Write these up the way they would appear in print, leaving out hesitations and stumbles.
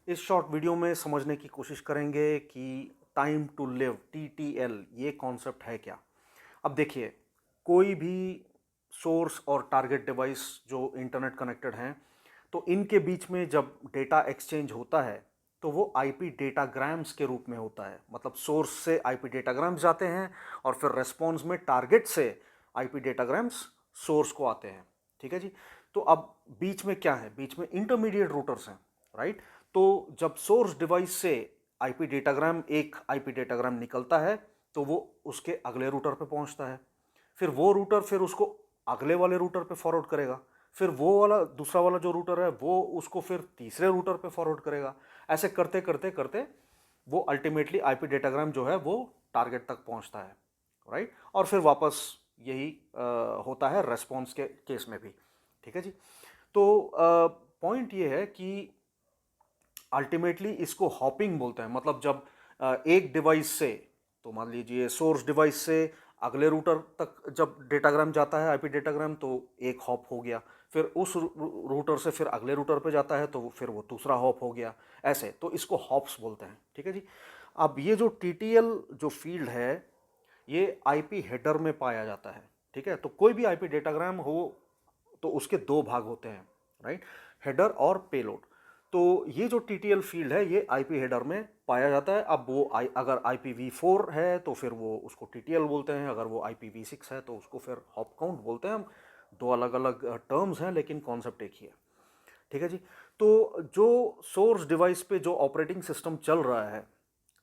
इस short video में समझने की कोशिश करेंगे कि टाइम टू लिव TTL ये कॉन्सेप्ट है क्या। अब देखिए, कोई भी सोर्स और टारगेट डिवाइस जो इंटरनेट कनेक्टेड हैं, तो इनके बीच में जब डेटा एक्सचेंज होता है तो वो आईपी डेटाग्राम्स के रूप में होता है। मतलब सोर्स से आईपी डेटाग्राम्स जाते हैं और फिर रेस्पॉन्स में टारगेट से आईपी डेटाग्राम्स सोर्स को आते हैं। ठीक है जी। तो अब बीच में क्या है, बीच में इंटरमीडिएट रूटर्स हैं, राइट। तो जब सोर्स डिवाइस से आईपी डेटाग्राम एक आईपी डेटाग्राम निकलता है तो वो उसके अगले रूटर पे पहुंचता है। फिर वो रूटर फिर उसको अगले वाले रूटर पे फॉरवर्ड करेगा। फिर वो वाला दूसरा वाला जो रूटर है वो उसको फिर तीसरे रूटर पे फॉरवर्ड करेगा। ऐसे करते करते करते वो अल्टीमेटली आईपी डेटाग्राम जो है वो टारगेट तक पहुंचता है, राइट। और फिर वापस यही होता है रेस्पॉन्स के केस में भी। ठीक है जी। तो पॉइंट ये है कि अल्टीमेटली इसको हॉपिंग बोलते हैं। मतलब जब एक डिवाइस से, तो मान लीजिए सोर्स डिवाइस से अगले रूटर तक जब डेटाग्राम जाता है आईपी डेटाग्राम, तो एक हॉप हो गया। फिर उस रूटर से फिर अगले रूटर पे जाता है तो फिर वो दूसरा हॉप हो गया। ऐसे तो इसको हॉप्स बोलते हैं। ठीक है जी। अब ये जो टीटीएल जो फील्ड है ये आईपी हेडर में पाया जाता है। ठीक है। तो कोई भी आईपी डेटाग्राम हो तो उसके दो भाग होते हैं, राइट, हेडर और पेलोड। तो ये जो टीटीएल फील्ड है ये आईपी हेडर में पाया जाता है। अब वो अगर IPv4 है तो फिर वो उसको टीटीएल बोलते हैं, अगर वो IPv6 है तो उसको फिर हॉप काउंट बोलते हैं। हम दो अलग अलग टर्म्स हैं लेकिन कॉन्सेप्ट एक ही है। ठीक है जी। तो जो सोर्स डिवाइस पे जो ऑपरेटिंग सिस्टम चल रहा है,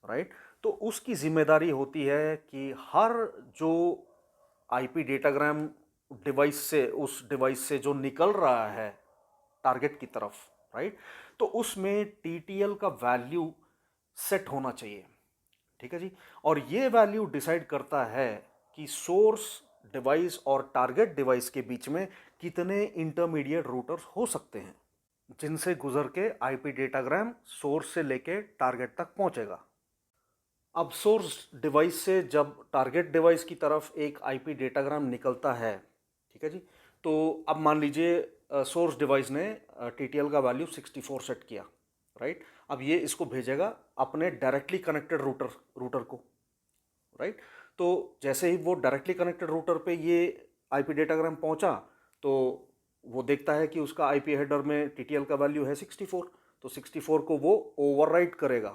राइट, तो उसकी जिम्मेदारी होती है कि हर जो आईपी डेटाग्राम डिवाइस से, उस डिवाइस से जो निकल रहा है टारगेट की तरफ, राइट, तो उसमें टीटीएल का वैल्यू सेट होना चाहिए। ठीक है जी। और ये वैल्यू डिसाइड करता है कि सोर्स डिवाइस और टारगेट डिवाइस के बीच में कितने इंटरमीडिएट रूटर्स हो सकते हैं जिनसे गुजर के आईपी डेटाग्राम सोर्स से लेके टारगेट तक पहुंचेगा। अब सोर्स डिवाइस से जब टारगेट डिवाइस की तरफ एक आईपी डेटाग्राम निकलता है, ठीक है जी, तो अब मान लीजिए सोर्स डिवाइस ने टीटीएल का वैल्यू 64 सेट किया, राइट। अब ये इसको भेजेगा अपने डायरेक्टली कनेक्टेड रूटर को, राइट। तो जैसे ही वो डायरेक्टली कनेक्टेड रूटर पे ये आईपी डेटाग्राम पहुंचा तो वो देखता है कि उसका आईपी हेडर में टीटीएल का वैल्यू है 64। तो 64 को वो ओवरराइट करेगा,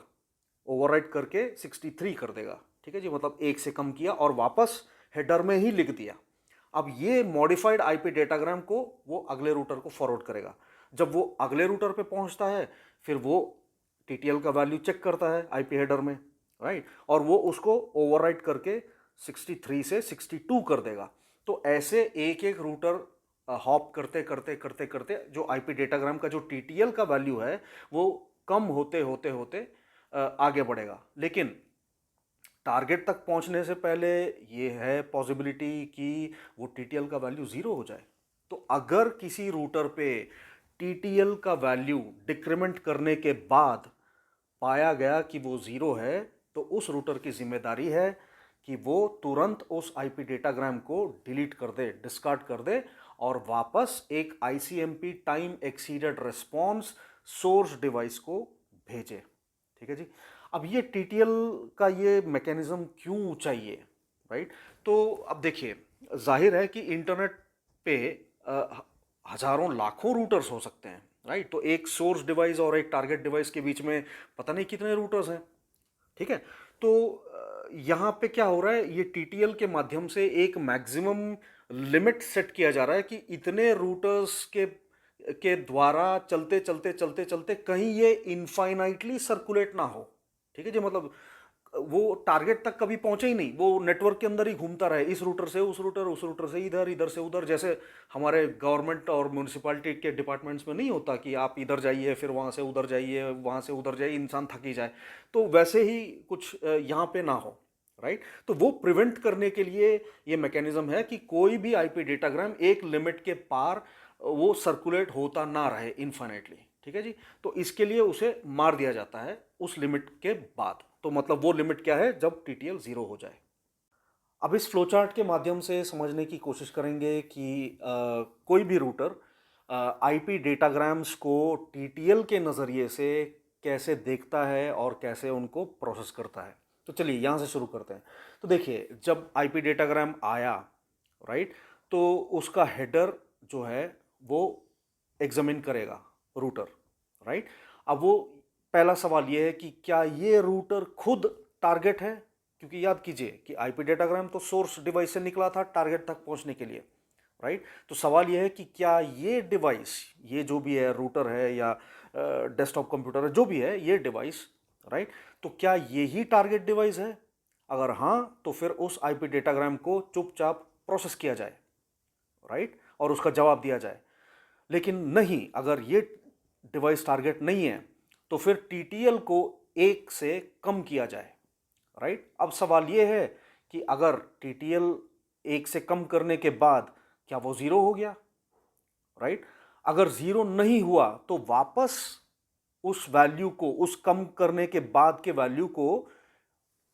ओवरराइट करके 63 कर देगा। ठीक है जी। मतलब एक से कम किया और वापस हेडर में ही लिख दिया। अब ये मॉडिफाइड आईपी डेटाग्राम को वो अगले रूटर को फॉरवर्ड करेगा। जब वो अगले रूटर पे पहुंचता है फिर वो टीटीएल का वैल्यू चेक करता है आईपी हेडर में, राइट, और वो उसको ओवरराइट करके 63 से 62 कर देगा। तो ऐसे एक एक रूटर हॉप करते करते करते करते जो आईपी डेटाग्राम का जो टीटीएल का वैल्यू है वो कम होते होते होते आगे बढ़ेगा। लेकिन टारगेट तक पहुंचने से पहले ये है पॉसिबिलिटी कि वो टीटीएल का वैल्यू ज़ीरो हो जाए। तो अगर किसी रूटर पे टीटीएल का वैल्यू डिक्रीमेंट करने के बाद पाया गया कि वो ज़ीरो है तो उस रूटर की जिम्मेदारी है कि वो तुरंत उस आईपी डेटाग्राम को डिलीट कर दे, डिस्कार्ड कर दे और वापस एक ICMP time exceeded response source device को भेजे। ठीक है जी। अब ये टीटीएल का ये मैकेनिज्म क्यों चाहिए, राइट। तो अब देखिए, जाहिर है कि इंटरनेट पे हजारों लाखों रूटर्स हो सकते हैं, राइट। तो एक सोर्स डिवाइस और एक टारगेट डिवाइस के बीच में पता नहीं कितने रूटर्स हैं। ठीक है। तो यहाँ पे क्या हो रहा है, ये टीटीएल के माध्यम से एक मैक्सिमम लिमिट सेट किया जा रहा है कि इतने रूटर्स के द्वारा चलते चलते चलते चलते कहीं ये इनफाइनाइटली सर्कुलेट ना हो। ठीक है जी। मतलब वो टारगेट तक कभी पहुंचे ही नहीं, वो नेटवर्क के अंदर ही घूमता रहे, इस रूटर से उस रूटर, उस रूटर से इधर, इधर से उधर। जैसे हमारे गवर्नमेंट और म्यूनिसिपैलिटी के डिपार्टमेंट्स में नहीं होता कि आप इधर जाइए फिर वहाँ से उधर जाइए, वहाँ से उधर जाइए, इंसान थक ही जाए। तो वैसे ही कुछ यहाँ पे ना हो, राइट। तो वो प्रिवेंट करने के लिए ये मैकेनिज्म है कि कोई भी आईपी डेटाग्राम एक लिमिट के पार वो सर्कुलेट होता ना रहे इनफाइनाइटली। ठीक है जी। तो इसके लिए उसे मार दिया जाता है उस लिमिट के बाद। तो मतलब वो लिमिट क्या है, जब टीटीएल ज़ीरो हो जाए। अब इस फ्लोचार्ट के माध्यम से समझने की कोशिश करेंगे कि कोई भी रूटर आईपी डेटाग्राम्स को टीटीएल के नज़रिए से कैसे देखता है और कैसे उनको प्रोसेस करता है। तो चलिए यहाँ से शुरू करते हैं। तो देखिए, जब आईपी डेटाग्राम आया, राइट, तो उसका हेडर जो है वो एग्जामिन करेगा रूटर, राइट। अब वो पहला सवाल ये है कि क्या ये रूटर खुद टारगेट है, क्योंकि याद कीजिए कि आईपी डेटाग्राम तो सोर्स डिवाइस से निकला था टारगेट तक पहुंचने के लिए, राइट। तो सवाल यह है कि क्या ये डिवाइस, ये जो भी है रूटर है या डेस्कटॉप कंप्यूटर है, जो भी है ये डिवाइस, राइट, तो क्या ये ही टारगेट डिवाइस है? अगर हाँ, तो फिर उस आईपी डेटाग्राम को चुपचाप प्रोसेस किया जाए, राइट, और उसका जवाब दिया जाए। लेकिन नहीं, अगर ये डिवाइस टारगेट नहीं है तो फिर टीटीएल को 1 से कम किया जाए, राइट। अब सवाल ये है कि अगर टीटीएल 1 से कम करने के बाद क्या वो 0 हो गया, राइट। अगर 0 नहीं हुआ तो वापस उस वैल्यू को, उस कम करने के बाद के वैल्यू को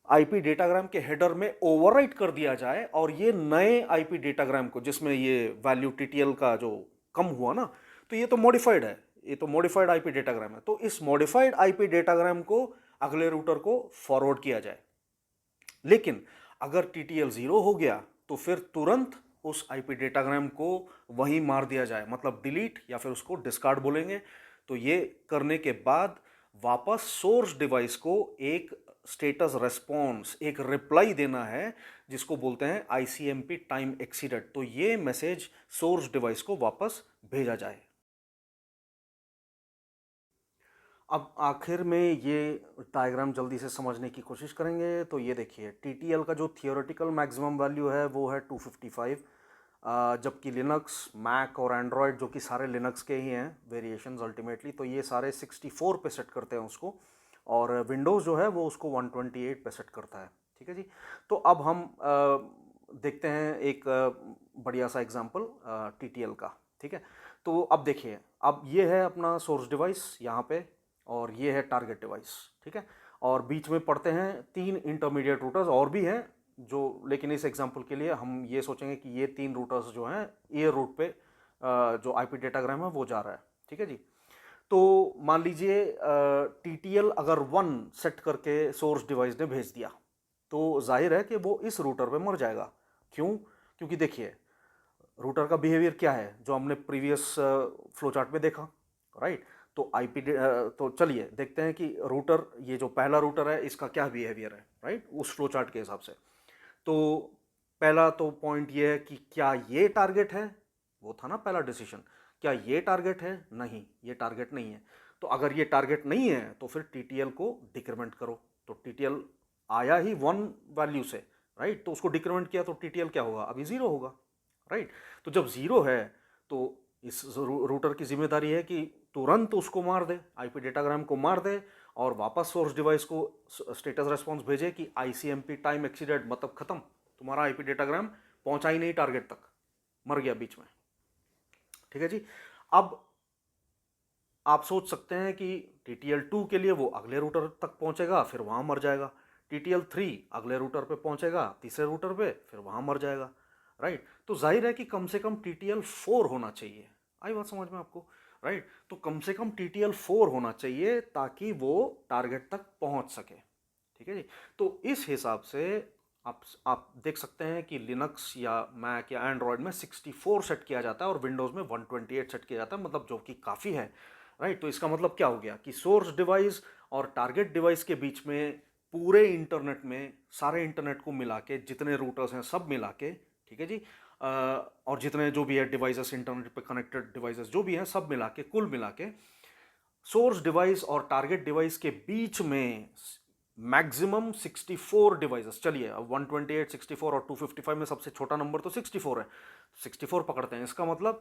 आईपी डेटाग्राम के हेडर में ओवरराइट कर दिया जाए, और ये नए आईपी डेटाग्राम को, जिसमें ये वैल्यू टीटीएल का जो कम हुआ ना, तो ये तो मॉडिफाइड है, ये तो मॉडिफाइड आईपी डेटाग्राम है, तो इस मॉडिफाइड आईपी डेटाग्राम को अगले रूटर को फॉरवर्ड किया जाए। लेकिन अगर टीटीएल 0 हो गया तो फिर तुरंत उस आईपी डेटाग्राम को वहीं मार दिया जाए, मतलब डिलीट या फिर उसको डिस्कार्ड बोलेंगे। तो ये करने के बाद वापस सोर्स डिवाइस को एक स्टेटस रेस्पॉन्स, एक रिप्लाई देना है, जिसको बोलते हैं आईसीएमपी टाइम एक्सीडेड। तो ये मैसेज सोर्स डिवाइस को वापस भेजा जाए। अब आखिर में ये डायग्राम जल्दी से समझने की कोशिश करेंगे। तो ये देखिए, टीटीएल का जो थियोरेटिकल मैक्सिमम वैल्यू है वो है 255, जबकि लिनक्स, मैक और एंड्रॉयड, जो कि सारे लिनक्स के ही हैं वेरिएशंस अल्टीमेटली, तो ये सारे 64 पे सेट करते हैं उसको, और विंडोज़ जो है वो उसको 128 पे सेट करता है। ठीक है जी। तो अब हम देखते हैं एक बढ़िया सा एग्जांपल टीटीएल का। ठीक है। तो अब देखिए, अब ये है अपना सोर्स डिवाइस यहाँ पे, और ये है टारगेट डिवाइस। ठीक है। और बीच में पड़ते हैं 3 इंटरमीडिएट रूटर्स और भी हैं जो, लेकिन इस एग्जांपल के लिए हम ये सोचेंगे कि ये 3 रूटर्स जो हैं ए रूट पे जो आईपी डेटाग्राम है वो जा रहा है। ठीक है जी। तो मान लीजिए टीटीएल अगर 1 सेट करके सोर्स डिवाइस ने भेज दिया, तो जाहिर है कि वो इस रूटर पे मर जाएगा। क्यों? क्योंकि देखिए, रूटर का बिहेवियर क्या है जो हमने प्रीवियस फ्लो चार्ट में देखा, राइट। तो आईपी, तो चलिए देखते हैं कि रूटर, ये जो पहला रूटर है इसका क्या बिहेवियर है, राइट, उस फ्लो चार्ट के हिसाब से। तो पहला तो पॉइंट ये है कि क्या ये टारगेट है, वो था ना पहला डिसीजन, क्या ये टारगेट है? नहीं, ये टारगेट नहीं है। तो अगर ये टारगेट नहीं है तो फिर टीटीएल को डिक्रीमेंट करो। तो टीटीएल आया ही 1 वैल्यू से, राइट, तो उसको डिक्रीमेंट किया तो टीटीएल क्या होगा? अभी 0 होगा, राइट। तो जब 0 है तो इस रूटर की जिम्मेदारी है कि तुरंत उसको मार दे, आईपी डेटाग्राम को मार दे, और वापस सोर्स डिवाइस को स्टेटस रेस्पॉन्स भेजे कि आईसीएमपी टाइम एक्सीडेड, मतलब खत्म, तुम्हारा आईपी डेटाग्राम पहुंचा ही नहीं टारगेट तक, मर गया बीच में। ठीक है जी। अब आप सोच सकते हैं कि टीटीएल 2 के लिए वो अगले रूटर तक पहुंचेगा, फिर वहां मर जाएगा। टीटीएल 3 अगले रूटर पे पहुंचेगा, तीसरे रूटर पे, फिर वहां मर जाएगा, राइट। तो जाहिर है कि कम से कम टीटीएल 4 होना चाहिए। आई बात समझ में आपको, राइट। तो कम से कम टीटीएल 4 होना चाहिए ताकि वो टारगेट तक पहुंच सके। ठीक है जी। तो इस हिसाब से आप देख सकते हैं कि लिनक्स या मैक या एंड्रॉयड में 64 सेट किया जाता है और विंडोज़ में 128 सेट किया जाता है, मतलब जो कि काफ़ी है, राइट। तो इसका मतलब क्या हो गया कि सोर्स डिवाइस और टारगेट डिवाइस के बीच में पूरे इंटरनेट में, सारे इंटरनेट को मिला के, जितने रूटर्स हैं सब मिला के, ठीक है जी, और जितने जो भी है डिवाइसेस, इंटरनेट पे कनेक्टेड डिवाइसेस जो भी हैं सब मिला के, कुल मिला के सोर्स डिवाइस और टारगेट डिवाइस के बीच में मैक्सिमम 64 डिवाइसेस। चलिए, अब 128, 64 और 255 में सबसे छोटा नंबर तो 64 है, 64 पकड़ते हैं। इसका मतलब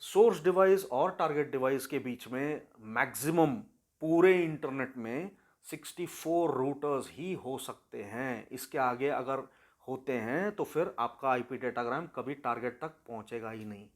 सोर्स डिवाइस और टारगेट डिवाइस के बीच में मैक्सिमम पूरे इंटरनेट में 64 रूटर्स ही हो सकते हैं। इसके आगे अगर होते हैं तो फिर आपका आईपी डेटाग्राम कभी टारगेट तक पहुंचेगा ही नहीं।